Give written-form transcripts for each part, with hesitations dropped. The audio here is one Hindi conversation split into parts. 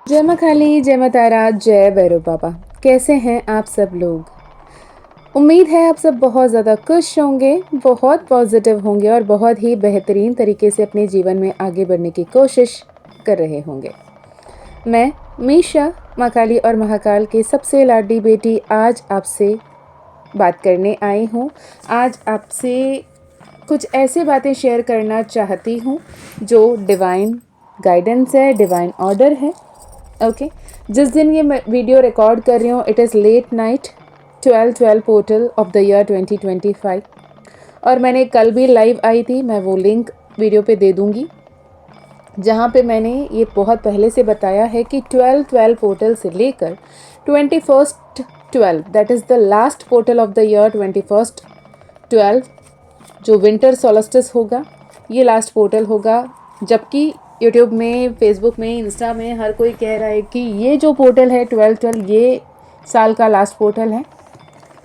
जय माँ काली, जय माँ तारा, जय भैरव बाबा। कैसे हैं आप सब लोग? उम्मीद है आप सब बहुत ज़्यादा खुश होंगे, बहुत पॉजिटिव होंगे और बहुत ही बेहतरीन तरीके से अपने जीवन में आगे बढ़ने की कोशिश कर रहे होंगे। मैं मीशा, माँ काली और महाकाल की सबसे लाडली बेटी आज आपसे बात करने आई हूँ। आज आपसे कुछ ऐसी बातें शेयर करना चाहती हूँ जो डिवाइन गाइडेंस है, डिवाइन ऑर्डर है। ओके जिस दिन ये मैं वीडियो रिकॉर्ड कर रही हूँ it is late night 12/12 portal of the year 2025 और मैंने कल भी लाइव आई थी। मैं वो लिंक वीडियो पे दे दूँगी जहाँ पे मैंने ये बहुत पहले से बताया है कि 12/12 पोर्टल से लेकर 21st/12 that is the last portal of the year 21st/12 जो विंटर सोलस्टिस होगा ये लास्ट पोर्टल होगा। जबकि यूट्यूब में, फेसबुक में, इंस्टा में हर कोई कह रहा है कि ये जो पोर्टल है 12/12 ये साल का लास्ट पोर्टल है।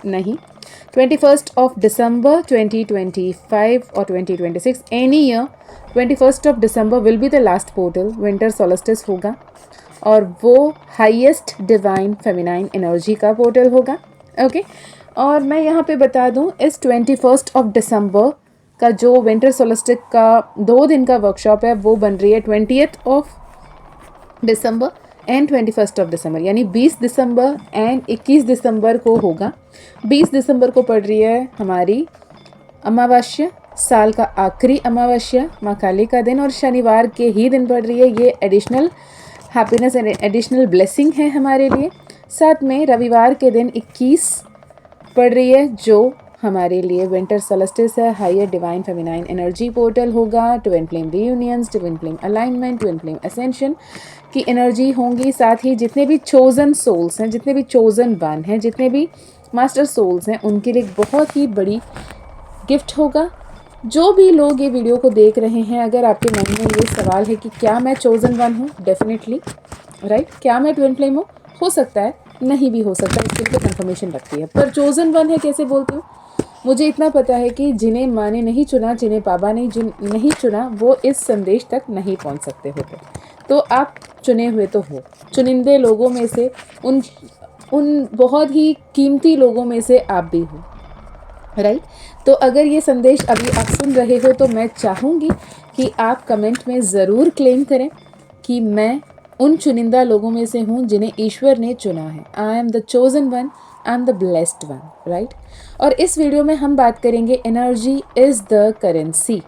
नहीं, 21st of December 2025 और 2026 any year 21st of December will be the last portal. Winter solstice होगा और वो हाईएस्ट डिवाइन फेमिनाइन एनर्जी का पोर्टल होगा। ओके और मैं यहाँ पे बता दूँ इस 21st of December का जो विंटर सोलस्टिस का 2 दिन का वर्कशॉप है वो बन रही है 20th of December and 21st of December यानी 20 दिसंबर एंड 21 दिसंबर को होगा। 20 दिसंबर को पड़ रही है हमारी अमावस्या, साल का आखिरी अमावस्या, माँ काली का दिन और शनिवार के ही दिन पड़ रही है। ये additional happiness and additional blessing है हमारे लिए। साथ में रविवार के दिन 21 पड़ रही है जो हमारे लिए विंटर सोलस्टिस है। Higher divine feminine energy portal होगा। Twin flame reunions, twin flame alignment, twin flame ascension की एनर्जी होंगी। साथ ही जितने भी चोजन सोल्स हैं, जितने भी चोजन वन हैं, जितने भी मास्टर सोल्स हैं उनके लिए बहुत ही बड़ी गिफ्ट होगा। जो भी लोग ये वीडियो को देख रहे हैं, अगर आपके मन में ये सवाल है कि क्या मैं चोजन वन हूँ, डेफिनेटली राइट, क्या मैं ट्विन फ्लेम हूँ, हो सकता है, नहीं भी हो सकता है, इसके लिए कंफर्मेशन लगती है। पर चोजन वन है कैसे बोलती हूँ, मुझे इतना पता है कि जिन्हें माँ ने नहीं चुना, जिन्हें बाबा ने नहीं चुना, वो इस संदेश तक नहीं पहुँच सकते होते। तो आप चुने हुए तो हो, चुनिंदे लोगों में से उन बहुत ही कीमती लोगों में से आप भी हो, राइट। तो अगर ये संदेश अभी आप सुन रहे हो तो मैं चाहूँगी कि आप कमेंट में ज़रूर क्लेम करें कि मैं उन चुनिंदा लोगों में से हूँ जिन्हें ईश्वर ने चुना है। I am the chosen one, I am the blessed one, right. और इस वीडियो में हम बात करेंगे energy is the currency.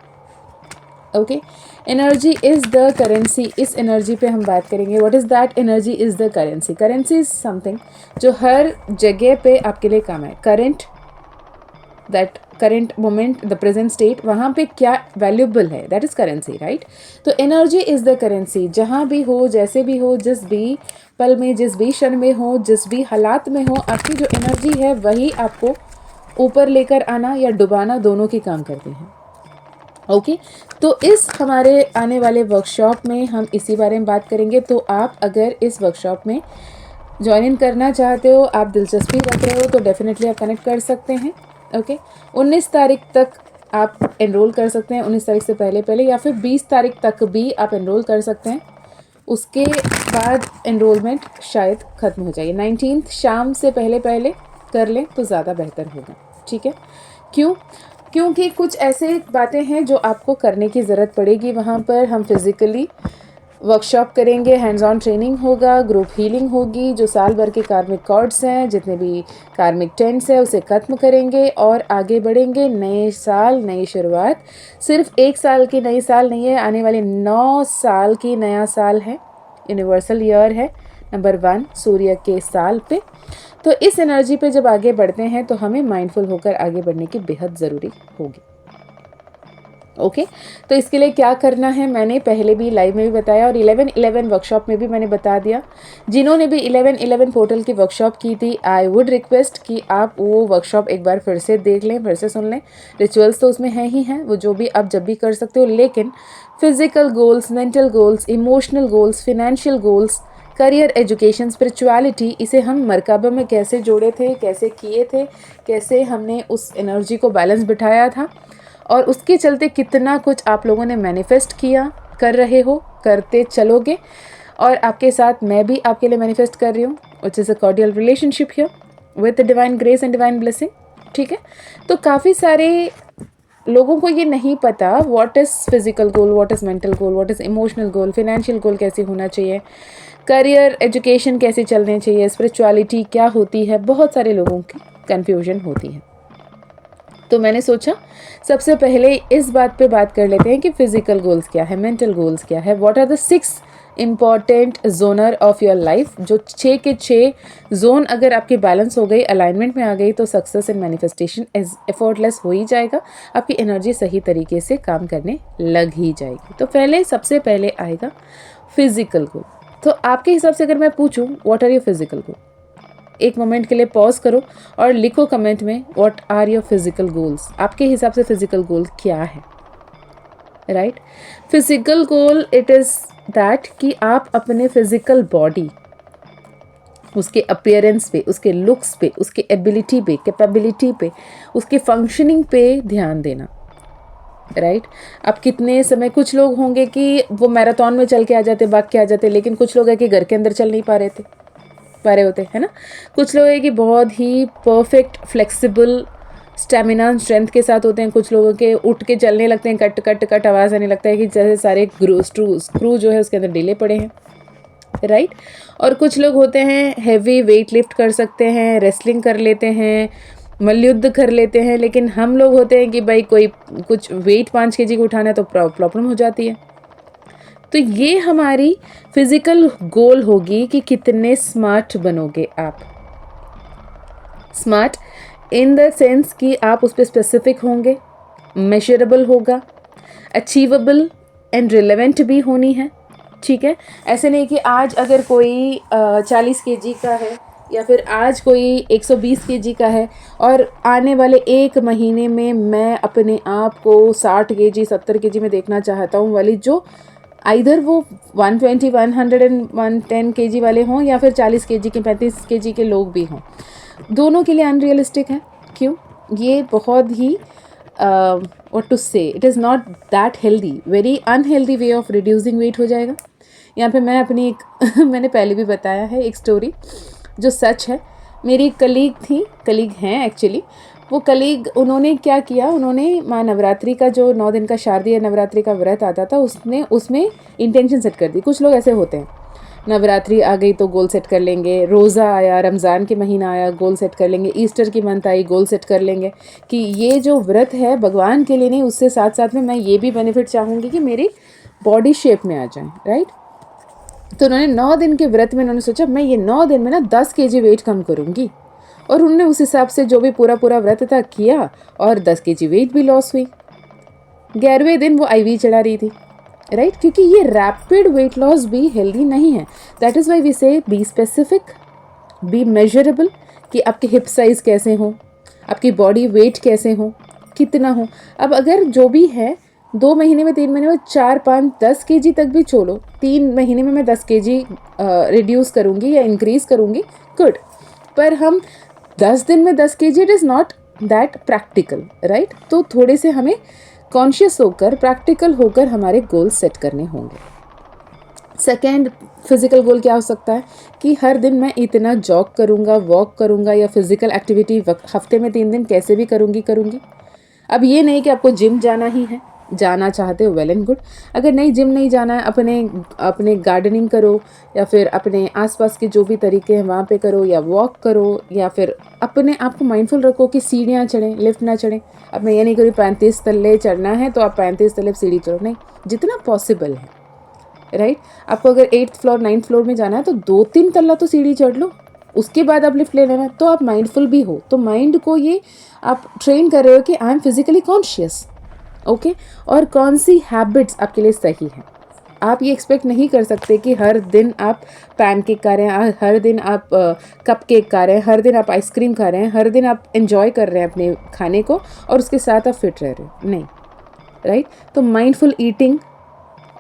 Okay, energy is the currency, इस एनर्जी पे हम बात करेंगे। What is that energy is the currency? Currency is something जो हर जगह पे आपके लिए काम है। That current moment, the present state, वहाँ पे क्या वैल्यूबल है, दैट इज़ करेंसी, राइट। तो एनर्जी इज़ द करेंसी। जहाँ भी हो, जैसे भी हो, जिस भी पल में, जिस भी क्षण में हो, जिस भी हालात में हो, आपकी जो एनर्जी है वही आपको ऊपर लेकर आना या डुबाना दोनों की काम करती हैं। ओके तो इस हमारे आने वाले वर्कशॉप में हम इसी बारे में बात करेंगे। तो आप अगर इस वर्कशॉप में ज्वाइन इन करना चाहते हो, आप दिलचस्पी रख रहे हो, तो डेफिनेटली आप कनेक्ट कर सकते हैं। ओके 19 तारीख तक आप एनरोल कर सकते हैं, 19 तारीख से पहले या फिर 20 तारीख तक भी आप एनरोल कर सकते हैं। उसके बाद एनरोलमेंट शायद ख़त्म हो जाए। 19 शाम से पहले कर लें तो ज़्यादा बेहतर होगा, ठीक है। क्यों? क्योंकि कुछ ऐसे बातें हैं जो आपको करने की ज़रूरत पड़ेगी। वहाँ पर हम फिज़िकली वर्कशॉप करेंगे, हैंड्स ऑन ट्रेनिंग होगा, ग्रुप हीलिंग होगी, जो साल भर के कार्मिक कॉर्ड्स हैं, जितने भी कार्मिक टेंट्स हैं उसे ख़त्म करेंगे और आगे बढ़ेंगे। नए साल, नई शुरुआत, सिर्फ 1 साल की नई साल नहीं है, आने वाले 9 साल की नया साल है। यूनिवर्सल ईयर है नंबर 1 सूर्य के साल पे। तो इस एनर्जी पे जब आगे बढ़ते हैं तो हमें माइंडफुल होकर आगे बढ़ने की बेहद ज़रूरी होगी। ओके तो इसके लिए क्या करना है मैंने पहले भी लाइव में भी बताया और 11/11 वर्कशॉप में भी मैंने बता दिया। जिन्होंने भी 11/11 पोर्टल की वर्कशॉप की थी, आई वुड रिक्वेस्ट कि आप वो वर्कशॉप एक बार फिर से देख लें, फिर से सुन लें। रिचुअल्स तो उसमें हैं ही हैं, वो जो भी आप जब भी कर सकते हो, लेकिन physical goals, mental goals, emotional goals, financial goals, career, education, spirituality, इसे हम मरकबा में कैसे जोड़े थे, कैसे किए थे, कैसे हमने उस एनर्जी को बैलेंस बिठाया था और उसके चलते कितना कुछ आप लोगों ने मैनिफेस्ट किया, कर रहे हो, करते चलोगे और आपके साथ मैं भी आपके लिए मैनिफेस्ट कर रही हूँ, which is a cordial relationship here with divine grace and divine blessing. ठीक है, तो काफ़ी सारे लोगों को ये नहीं पता what is physical goal, what is mental goal, what is emotional goal, financial goal कैसे होना चाहिए, करियर एजुकेशन कैसे चलने चाहिए, स्पिरिचुअलिटी क्या होती है, बहुत सारे लोगों की कन्फ्यूजन होती है। तो मैंने सोचा सबसे पहले इस बात पे बात कर लेते हैं कि फिजिकल गोल्स क्या है, मेंटल गोल्स क्या है, what are the 6 important genre of your life. जो 6 के 6 जोन अगर आपकी बैलेंस हो गई, अलाइनमेंट में आ गई, तो सक्सेस एंड मैनिफेस्टेशन एफर्टलेस हो ही जाएगा, आपकी एनर्जी सही तरीके से काम करने लग ही जाएगी। तो पहले सबसे पहले आएगा फिजिकल गोल। तो आपके हिसाब से अगर मैं पूछूं व्हाट आर योर फिजिकल गोल, एक मोमेंट के लिए पॉज करो और लिखो कमेंट में what are your physical goals. आपके हिसाब से फिजिकल गोल क्या है, right? Physical goal it is that कि आप अपने फिजिकल बॉडी, उसके अपीयरेंस पे, उसके लुक्स पे, उसके एबिलिटी पे, कैपेबिलिटी पे, उसके फंक्शनिंग पे ध्यान देना, राइट? अब कितने समय कुछ लोग होंगे कि वो मैराथन में चल के आ जाते, भाग के आ जाते, लेकिन कुछ लोग है कि घर के अंदर चल नहीं पा रहे होते, है ना? कुछ लोग है कि बहुत ही परफेक्ट फ्लेक्सिबल स्टेमिना स्ट्रेंथ के साथ होते हैं, कुछ लोगों के उठ के चलने लगते हैं, कट कट कट आवाज़ आने लगता है कि जैसे सारे स्क्रू जो है उसके अंदर ढीले पड़े हैं, राइट? और कुछ लोग होते हैं हैवी वेट लिफ्ट कर सकते हैं, रेसलिंग कर लेते हैं, मल्लयुद्ध कर लेते हैं, लेकिन हम लोग होते हैं कि भाई कोई कुछ वेट 5 kg को उठाना है तो प्रॉब्लम हो जाती है। तो ये हमारी फिजिकल गोल होगी कि कितने स्मार्ट बनोगे आप। स्मार्ट इन द सेंस कि आप उस पर स्पेसिफिक होंगे, मेजरेबल होगा, अचीवेबल एंड रिलेवेंट भी होनी है। ठीक है, ऐसे नहीं कि आज अगर कोई 40 kg का है या फिर आज कोई 120 kg का है और आने वाले 1 महीने में मैं अपने आप को 60 kg 70 kg में देखना चाहता हूँ वाली, जो आइधर वो 120 100 एंड 110 kg वाले हों या फिर 40 kg के 35 kg के लोग भी हों, दोनों के लिए अनरियलिस्टिक है। क्यों? ये बहुत ही what to say, it is not that healthy, very unhealthy way of reducing weight हो जाएगा। यहाँ पे मैं अपनी एक मैंने पहले भी बताया है एक स्टोरी जो सच है। मेरी एक कलीग हैं एक्चुअली, वो कलीग उन्होंने क्या किया, उन्होंने माँ नवरात्रि का जो 9 दिन का शारदीय नवरात्रि का व्रत आता था उसमें इंटेंशन सेट कर दी। कुछ लोग ऐसे होते हैं, नवरात्रि आ गई तो गोल सेट कर लेंगे, रोज़ा आया, रमज़ान के महीना आया, गोल सेट कर लेंगे, ईस्टर की मंथ आई, गोल सेट कर लेंगे कि ये जो व्रत है भगवान के लिए नहीं, उससे साथ साथ में मैं ये भी बेनिफिट चाहूँगी कि मेरी बॉडी शेप में आ जाए, राइट? तो उन्होंने 9 दिन के व्रत में उन्होंने सोचा मैं ये 9 दिन में ना 10 kg वेट कम करूँगी, और उन्होंने उस हिसाब से जो भी पूरा व्रत था किया और 10 kg वेट भी लॉस हुई। 11वें दिन वो IV चढ़ा रही थी, राइट? क्योंकि ये रैपिड वेट लॉस भी हेल्दी नहीं है। दैट इज़ वाई वी से बी स्पेसिफिक, बी मेजरेबल, कि आपके हिप साइज़ कैसे हो, आपकी बॉडी वेट कैसे हो, कितना हो। अब अगर जो भी है 2 महीने में 3 महीने में 4 5 10 kg तक भी छोड़ो, 3 महीने में मैं 10 kg रिड्यूस करूँगी या इंक्रीज़ करूँगी, गुड। पर हम 10 दिन में 10 kg, it is not that practical, right? तो थोड़े से हमें कॉन्शियस होकर, प्रैक्टिकल होकर हमारे गोल सेट करने होंगे। सेकेंड फिजिकल गोल क्या हो सकता है कि हर दिन मैं इतना जॉग करूँगा, वॉक करूँगा या फिजिकल एक्टिविटी हफ्ते में 3 दिन कैसे भी करूँगी। अब ये नहीं कि आपको जिम जाना ही है, जाना चाहते हो वेल एंड गुड। अगर नहीं जिम नहीं जाना है, अपने गार्डनिंग करो या फिर अपने आसपास के जो भी तरीके हैं वहाँ पे करो, या वॉक करो, या फिर अपने आप को माइंडफुल रखो कि सीढ़ियाँ चढ़ें, लिफ्ट ना चढ़ें। अब मैं ये नहीं करूँ 35 तल्ले चढ़ना है तो आप 35 तल्ले सीढ़ी चढ़ो, नहीं, जितना पॉसिबल है, राइट? आपको अगर 8th फ्लोर 9th फ्लोर में जाना है तो 2-3 तल्ला तो सीढ़ी चढ़ लो, उसके बाद आप लिफ्ट ले लेना। तो आप माइंडफुल भी हो, तो माइंड को ये आप ट्रेन कर रहे हो कि I am physically conscious, okay? और कौन सी हैबिट्स आपके लिए सही है। आप ये एक्सपेक्ट नहीं कर सकते कि हर दिन आप पैनकेक खा रहे हैं, हर दिन आप कप केक खा रहे हैं, हर दिन आप आइसक्रीम खा रहे हैं, हर दिन आप एंजॉय कर रहे हैं अपने खाने को और उसके साथ आप फिट रह रहे हो, नहीं, राइट? तो माइंडफुल ईटिंग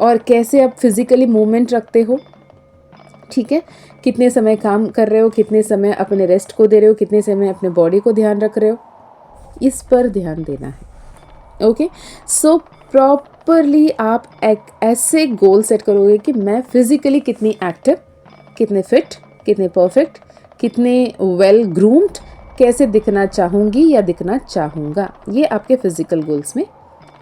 और कैसे आप फिजिकली मूवमेंट रखते हो, ठीक है? कितने समय काम कर रहे हो, कितने समय अपने रेस्ट को दे रहे हो, कितने समय अपने बॉडी को ध्यान रख रहे हो, इस पर ध्यान देना है, ओके? सो प्रॉपरली आप एक ऐसे गोल सेट करोगे कि मैं फिजिकली कितनी एक्टिव, कितने फिट, कितने परफेक्ट, कितने वेल ग्रूम्ड, कैसे दिखना चाहूँगी या दिखना चाहूँगा, ये आपके फिजिकल गोल्स में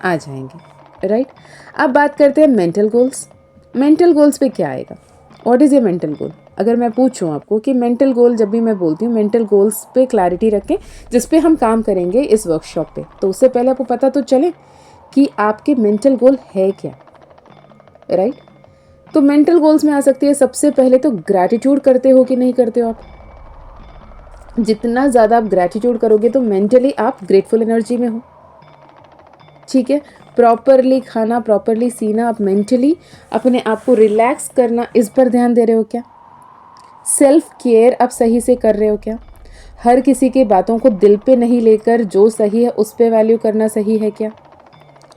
आ जाएंगे, राइट। अब बात करते हैं मेंटल गोल्स। मेंटल गोल्स पे क्या आएगा? व्हाट इज़ ए मेंटल गोल? अगर मैं पूछूं आपको कि मेंटल गोल, जब भी मैं बोलती हूँ मेंटल गोल्स पे क्लैरिटी रखें जिस पे हम काम करेंगे इस वर्कशॉप पे, तो उससे पहले आपको पता तो चले कि आपके मेंटल गोल है क्या, राइट। तो मेंटल गोल्स में आ सकती है सबसे पहले तो ग्रैटिट्यूड करते हो कि नहीं करते हो आप। जितना ज़्यादा आप ग्रैटिट्यूड करोगे तो मेंटली आप ग्रेटफुल एनर्जी में हो, ठीक है। प्रॉपरली खाना, प्रॉपरली सीना, आप मेंटली अपने आप को रिलैक्स करना, इस पर ध्यान दे रहे हो क्या? सेल्फ केयर आप सही से कर रहे हो क्या? हर किसी की बातों को दिल पे नहीं लेकर जो सही है उस पे वैल्यू करना सही है क्या?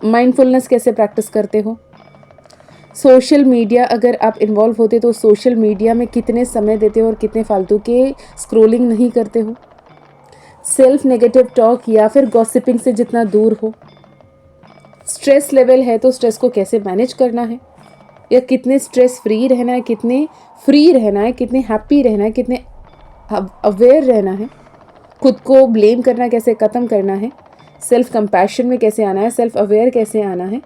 माइंडफुलनेस कैसे प्रैक्टिस करते हो? सोशल मीडिया अगर आप इन्वॉल्व होते तो सोशल मीडिया में कितने समय देते हो और कितने फालतू के स्क्रोलिंग नहीं करते हो? सेल्फ नेगेटिव टॉक या फिर गॉसिपिंग से जितना दूर हो। स्ट्रेस लेवल है तो स्ट्रेस को कैसे मैनेज करना है, या कितने स्ट्रेस फ्री रहना है, कितने फ्री रहना है, कितने हैप्पी रहना है, कितने अवेयर रहना है, खुद को ब्लेम करना कैसे ख़त्म करना है, सेल्फ कंपैशन में कैसे आना है, सेल्फ अवेयर कैसे आना है,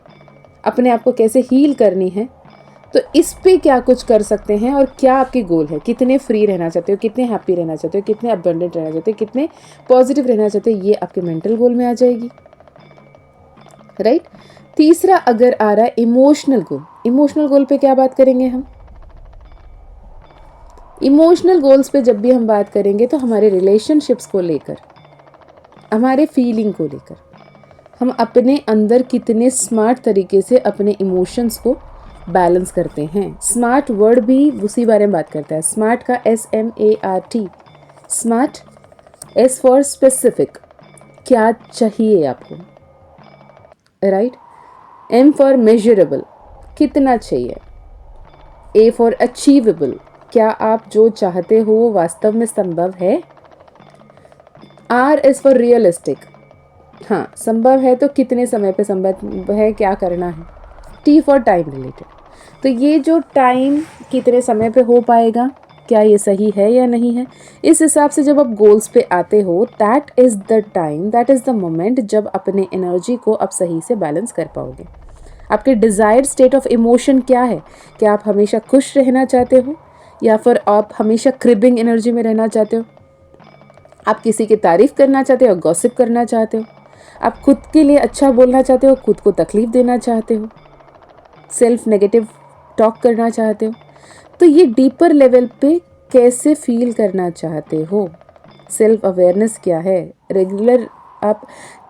अपने आप को कैसे हील करनी है। तो इस पे क्या कुछ कर सकते हैं और क्या आपके गोल है, कितने फ्री रहना चाहते हो, कितने हैप्पी रहना चाहते हो, कितने अबंडेंट रहना चाहते हो, कितने पॉजिटिव रहना चाहते हो, ये आपके मेंटल गोल में आ जाएगी, राइट। तीसरा अगर आ रहा है इमोशनल गोल। इमोशनल गोल पे क्या बात करेंगे हम? इमोशनल गोल्स पे जब भी हम बात करेंगे तो हमारे रिलेशनशिप्स को लेकर, हमारे फीलिंग को लेकर, हम अपने अंदर कितने स्मार्ट तरीके से अपने इमोशंस को बैलेंस करते हैं। स्मार्ट वर्ड भी उसी बारे में बात करता है। स्मार्ट का SMART, smart, S for specific, क्या चाहिए आपको, राइट। M फॉर मेजरेबल, कितना चाहिए। A फॉर अचीवेबल, क्या आप जो चाहते हो वो वास्तव में संभव है। R इज फॉर रियलिस्टिक, हाँ संभव है तो कितने समय पे संभव है, क्या करना है। T फॉर टाइम रिलेटेड, तो ये जो टाइम कितने समय पे हो पाएगा, क्या ये सही है या नहीं है। इस हिसाब से जब आप गोल्स पे आते हो, that is the time, that is the moment जब अपने एनर्जी को आप सही से बैलेंस कर पाओगे। आपके डिज़ायर्ड स्टेट ऑफ इमोशन क्या है? क्या आप हमेशा खुश रहना चाहते हो या फिर आप हमेशा क्रिबिंग एनर्जी में रहना चाहते हो? आप किसी की तारीफ़ करना चाहते हो, गॉसिप करना चाहते हो? आप खुद के लिए अच्छा बोलना चाहते हो, खुद को तकलीफ़ देना चाहते हो, सेल्फ नेगेटिव टॉक करना चाहते हो? तो ये डीपर लेवल पे कैसे फील करना चाहते हो, सेल्फ अवेयरनेस क्या है, रेगुलर आप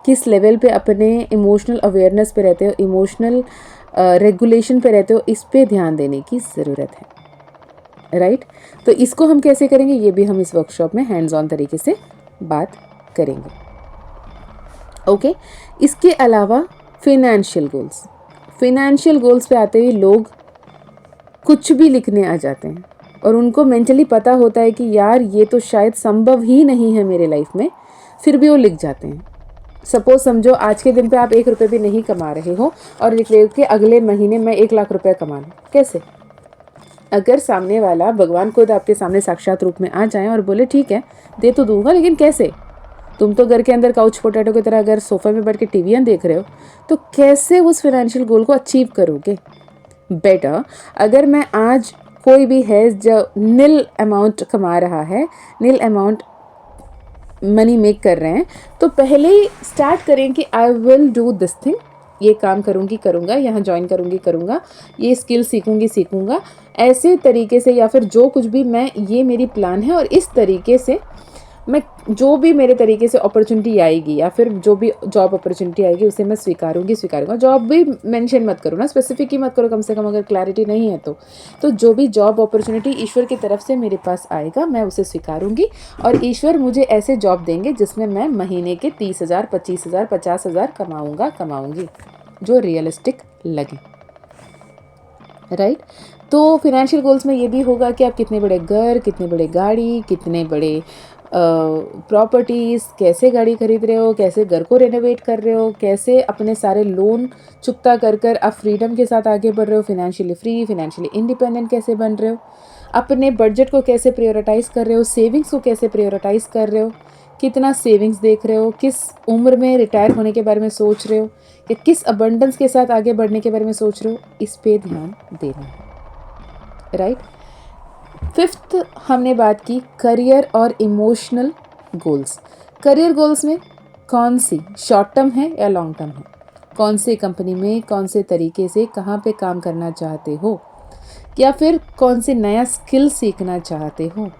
किस लेवल पे अपने इमोशनल अवेयरनेस पे रहते हो, इमोशनल रेगुलेशन पे रहते हो, इस पे ध्यान देने की ज़रूरत है, राइट। तो इसको हम कैसे करेंगे ये भी हम इस वर्कशॉप में हैंड्स ऑन तरीके से बात करेंगे, ओके। इसके अलावा फिनेंशियल गोल्स, फिनेंशियल गोल्स पे आते ही लोग कुछ भी लिखने आ जाते हैं और उनको मेंटली पता होता है कि यार ये तो शायद संभव ही नहीं है मेरे लाइफ में, फिर भी वो लिख जाते हैं। सपोज समझो आज के दिन पे आप 1 रुपये भी नहीं कमा रहे हो और लिख रहे हो कि अगले महीने मैं 1 लाख रुपए कमा लूँ। कैसे? अगर सामने वाला भगवान खुद आपके सामने साक्षात रूप में आ जाए और बोले ठीक है दे तो दूंगा, लेकिन कैसे? तुम तो घर के अंदर काउच पोटैटो की तरह अगर सोफे में बैठ के टीवियाँ देख रहे हो, तो कैसे उस फाइनेंशियल गोल को अचीव करोगे? बेटर अगर मैं आज कोई भी है जो नील अमाउंट कमा रहा है, नील अमाउंट मनी मेक कर रहे हैं, तो पहले ही स्टार्ट करें कि I will do this thing, ये काम करूँगी करूँगा, यहाँ ज्वाइन करूँगी करूँगा, ये स्किल सीखूँगी सीखूँगा, ऐसे तरीके से, या फिर जो कुछ भी मैं, ये मेरी प्लान है और इस तरीके से मैं जो भी मेरे तरीके से अपॉर्चुनिटी आएगी या फिर जो भी जॉब अपॉर्चुनिटी आएगी उसे मैं स्वीकारूंगा। जॉब भी मेंशन मत करो ना, स्पेसिफिक ही मत करो, कम से कम अगर क्लैरिटी नहीं है तो जो भी जॉब अपॉर्चुनिटी ईश्वर की तरफ से मेरे पास आएगा मैं उसे स्वीकारूंगी और ईश्वर मुझे ऐसे जॉब देंगे जिसमें मैं महीने के 30,000, 25,000, 50,000 कमाऊंगी जो रियलिस्टिक लगे, राइट। तो फिनेंशियल गोल्स में ये भी होगा कि आप कितने बड़े घर, कितने बड़े गाड़ी, कितने बड़े प्रॉपर्टीज़, कैसे गाड़ी खरीद रहे हो, कैसे घर को रेनोवेट कर रहे हो, कैसे अपने सारे लोन चुकता कर कर आप फ्रीडम के साथ आगे बढ़ रहे हो, फिनेंशियली फ्री, फिनेंशियली इंडिपेंडेंट कैसे बन रहे हो, अपने बजट को कैसे प्रायोरिटाइज़ कर रहे हो, सेविंग्स को कैसे प्रायोरिटाइज़ कर रहे हो, कितना सेविंग्स देख रहे हो, किस उम्र में रिटायर होने के बारे में सोच रहे हो, या किस अबंडेंस के साथ आगे बढ़ने के बारे में सोच रहे हो, इस पे ध्यान देना है, राइट। फिफ्थ हमने बात की करियर और इमोशनल गोल्स। करियर गोल्स में कौन सी शॉर्ट टर्म है या लॉन्ग टर्म है, कौन सी कंपनी में कौन से तरीके से कहाँ पे काम करना चाहते हो, या फिर कौन सी नया स्किल सीखना चाहते हो।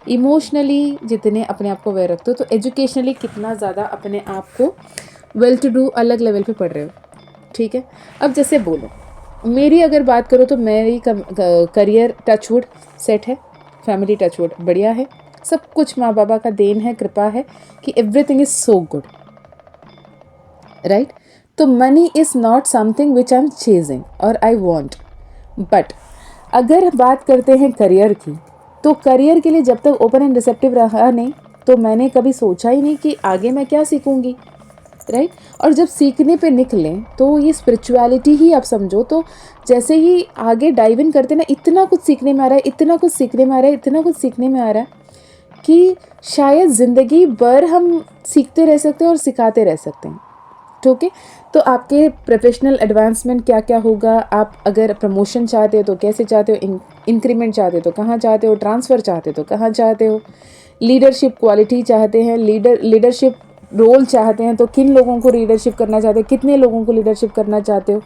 इमोशनली जितने अपने आप को अवेयर रखते हो, तो एजुकेशनली कितना ज़्यादा अपने आप को वेल टू डू अलग लेवल पे पढ़ रहे हो, ठीक है। अब जैसे बोलो, मेरी अगर बात करो तो मेरी करियर टचवुड सेट है, फैमिली टचवुड बढ़िया है, सब कुछ माँ बाबा का देन है, कृपा है कि everything is so good, right. तो money is not something which I am chasing और आई वॉन्ट, बट अगर बात करते हैं करियर की, तो करियर के लिए जब तक ओपन एंड रिसेप्टिव रहा नहीं, तो मैंने कभी सोचा ही नहीं कि आगे मैं क्या सीखूंगी, राइट। और जब सीखने पे निकलें तो ये स्पिरिचुअलिटी ही आप समझो, तो जैसे ही आगे डाइव इन करते ना, इतना कुछ सीखने में आ रहा है, इतना कुछ सीखने में आ रहा है, इतना कुछ सीखने में आ रहा है कि शायद ज़िंदगी भर हम सीखते रह सकते हैं और सिखाते रह सकते हैं, ठीक है। तो आपके प्रोफेशनल एडवांसमेंट क्या क्या होगा, आप अगर प्रमोशन चाहते हो तो कैसे चाहते हो, इंक्रीमेंट चाहते हो तो कहाँ चाहते हो, ट्रांसफ़र चाहते हो तो कहाँ चाहते हो, लीडरशिप क्वालिटी चाहते हैं, लीडरशिप रोल चाहते हैं तो किन लोगों को लीडरशिप करना चाहते हो, कितने लोगों को लीडरशिप करना चाहते हो,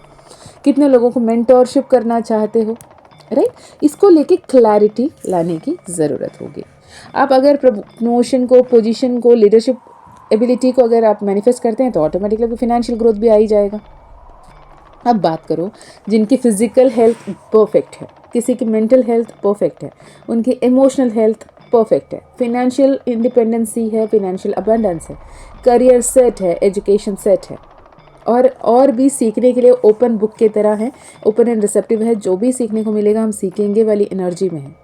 कितने लोगों को मेंटोरशिप करना चाहते हो, राइट। इसको लेके क्लैरिटी लाने की ज़रूरत होगी। आप अगर प्रमोशन को, पोजीशन को, लीडरशिप एबिलिटी को अगर आप मैनिफेस्ट करते हैं तो ऑटोमेटिकली फिनेंशियल ग्रोथ भी आ ही जाएगा। अब बात करो जिनकी फिजिकल हेल्थ परफेक्ट है, किसी की मेंटल हेल्थ परफेक्ट है, उनकी इमोशनल हेल्थ परफेक्ट है, फिनेंशियल इंडिपेंडेंसी है, फिनेंशियल अबंडेंस है, करियर सेट है, एजुकेशन सेट है, और भी सीखने के लिए ओपन बुक की तरह है, ओपन एंड रिसेप्टिव है, जो भी सीखने को मिलेगा हम सीखेंगे वाली एनर्जी में है,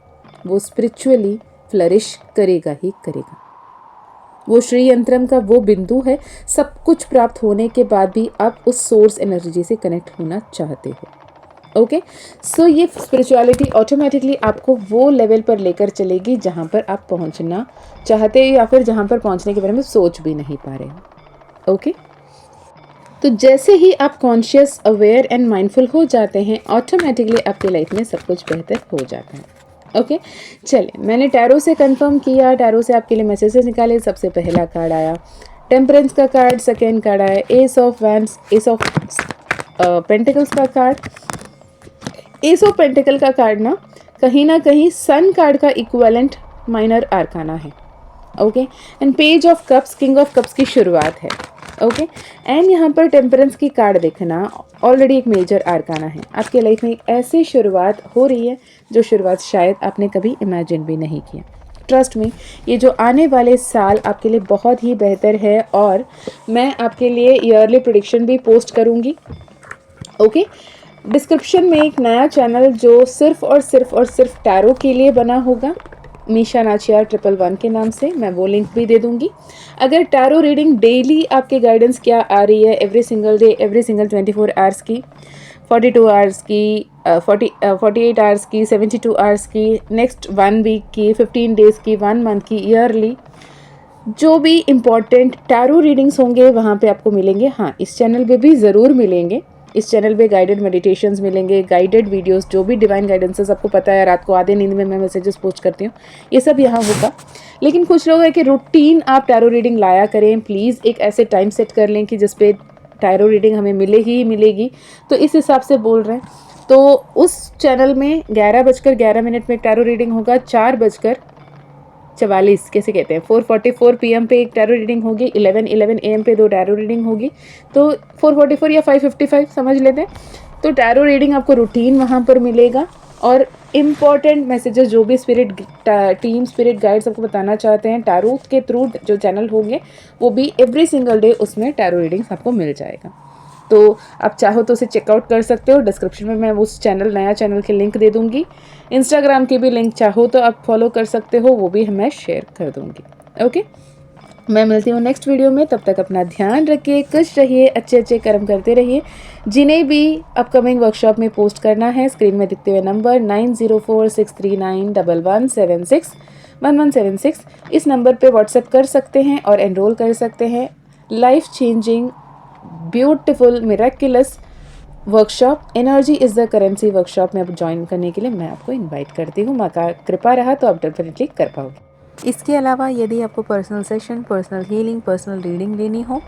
वो स्पिरिचुअली फ्लरिश करेगा ही करेगा। वो श्री यंत्रम का वो बिंदु है, सब कुछ प्राप्त होने के बाद भी आप उस सोर्स एनर्जी से कनेक्ट होना चाहते हो, ओके। सो ये स्पिरिचुअलिटी ऑटोमेटिकली आपको वो लेवल पर लेकर चलेगी जहाँ पर आप पहुँचना चाहते हो, या फिर जहाँ पर पहुँचने के बारे में सोच भी नहीं पा रहे हो, ओके। तो जैसे ही आप कॉन्शियस, अवेयर एंड माइंडफुल हो जाते हैं, ऑटोमेटिकली आपकी लाइफ में सब कुछ बेहतर हो जाता है, ओके। चलिए, मैंने टैरो से कंफर्म किया, टैरो से आपके लिए मैसेजेस निकाले। सबसे पहला कार्ड आया टेम्परेंस का कार्ड, सेकेंड कार्ड आया S of wands, S of pentacles का कार्ड। एस ऑफ पेंटिकल का कार्ड ना कहीं सन कार्ड का इक्विवेलेंट माइनर आर्काना है, okay. And page of cups, king of cups की शुरुआत है, ओके। एंड यहाँ पर टेम्परेंस की कार्ड देखना ऑलरेडी एक मेजर आर्काना है। आपके लाइफ में एक ऐसी शुरुआत हो रही है जो शुरुआत शायद आपने कभी इमेजिन भी नहीं किया। ट्रस्ट में, ये जो आने वाले साल आपके लिए बहुत ही बेहतर है, और मैं आपके लिए ईयरली प्रेडिक्शन भी पोस्ट करूँगी, ओके। डिस्क्रिप्शन में एक नया चैनल जो सिर्फ और सिर्फ टैरो के लिए बना होगा, मीशा नाचियार 111 के नाम से, मैं वो लिंक भी दे दूंगी। अगर टैरो रीडिंग डेली आपके गाइडेंस क्या आ रही है, every single day, every single 24 hours की, 42 आवर्स की, 48 आवर्स की, 72 आवर्स की, नेक्स्ट 1 वीक की, 15 डेज़ की, 1 मंथ की, ईयरली, जो भी इम्पॉर्टेंट टैरो रीडिंग्स होंगे वहाँ पे आपको मिलेंगे। हाँ, इस चैनल पे भी ज़रूर मिलेंगे। इस चैनल पे गाइडेड मेडिटेशंस मिलेंगे, गाइडेड वीडियोस, जो भी डिवाइन गाइडेंसेस, आपको पता है रात को आधे नींद में मैं मैसेजेस पोस्ट करती हूँ, ये सब यहाँ होगा। लेकिन कुछ लोग है कि रूटीन आप टैरो रीडिंग लाया करें, प्लीज़ एक ऐसे टाइम सेट कर लें कि जिस पे टैरो रीडिंग हमें मिले ही मिलेगी, तो इस हिसाब से बोल रहे हैं। तो उस चैनल में 11:11 में टैरो रीडिंग होगा, 4:44 कैसे कहते हैं, 4:44 PM पे एक टैरो रीडिंग होगी, 11:11 AM पे 2 टैरो रीडिंग होगी, तो 4:44 या 5:55 समझ लेते हैं। तो टैरो रीडिंग आपको रूटीन वहाँ पर मिलेगा, और इम्पॉर्टेंट मैसेजेस जो भी स्पिरिट टीम, स्पिरिट गाइड्स आपको बताना चाहते हैं टैरो के थ्रू जो चैनल होंगे, वो भी एवरी सिंगल डे उसमें टैरो रीडिंग्स आपको मिल जाएगा। तो आप चाहो तो उसे चेकआउट कर सकते हो। डिस्क्रिप्शन में मैं उस चैनल, नया चैनल की लिंक दे दूँगी। इंस्टाग्राम की भी लिंक चाहो तो आप फॉलो कर सकते हो, वो भी मैं शेयर कर दूँगी, ओके, मैं मिलती हूँ नेक्स्ट वीडियो में। तब तक अपना ध्यान रखिए, खुश रहिए, अच्छे अच्छे कर्म करते रहिए। जिन्हें भी अपकमिंग वर्कशॉप में पोस्ट करना है, स्क्रीन में दिखते हुए नंबर 9046391176 इस नंबर पे व्हाट्सएप कर सकते हैं और एनरोल कर सकते हैं। Life changing beautiful miraculous workshop energy is the currency workshop में अब ज्वाइन करने के लिए मैं आपको इनवाइट करती हूँ। माँ का कृपा रहा तो आप डेफिनेटली कर पाओगे। इसके अलावा यदि आपको personal session, personal healing, personal reading लेनी हो,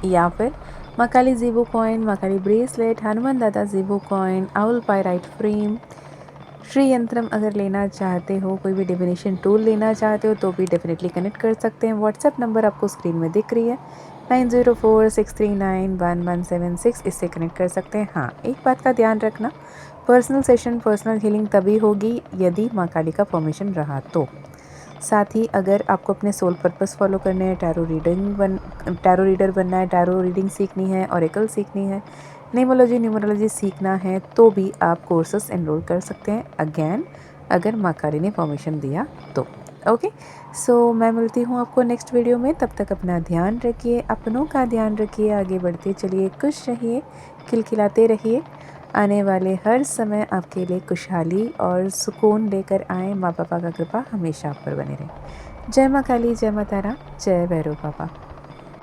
या फिर माँ काली ज़ीबो कॉइन, माँ काली ब्रेसलेट, हनुमान दादा ज़ीबो coin, owl pyrite frame, Shri yantram अगर लेना चाहते हो, कोई भी डिविनेशन टूल लेना चाहते हो तो भी डेफिनेटली कनेक्ट कर सकते हैं। व्हाट्सएप नंबर आपको स्क्रीन में दिख रही है 9046391176, इससे कनेक्ट कर सकते हैं। हाँ, एक बात का ध्यान रखना, पर्सनल सेशन, पर्सनल हीलिंग तभी होगी यदि माँ काली का परमिशन रहा तो। साथ ही अगर आपको अपने सोल पर्पस फॉलो करने हैं, टैरो रीडर बनना है, टैरो रीडिंग सीखनी है, ऑरेकल सीखनी है, न्यूमरोलॉजी सीखना है, तो भी आप कोर्सेस एनरोल कर सकते हैं, अगेन अगर माँ काली ने परमिशन दिया तो। ओके, सो मैं मिलती हूँ आपको नेक्स्ट वीडियो में। तब तक अपना ध्यान रखिए, अपनों का ध्यान रखिए, आगे बढ़ते चलिए, खुश रहिए, खिलखिलाते रहिए। आने वाले हर समय आपके लिए खुशहाली और सुकून लेकर आए। माँ बाबा का कृपा हमेशा आप पर बने रहे। जय माँ काली, जय माँ तारा, जय भैरव बाबा।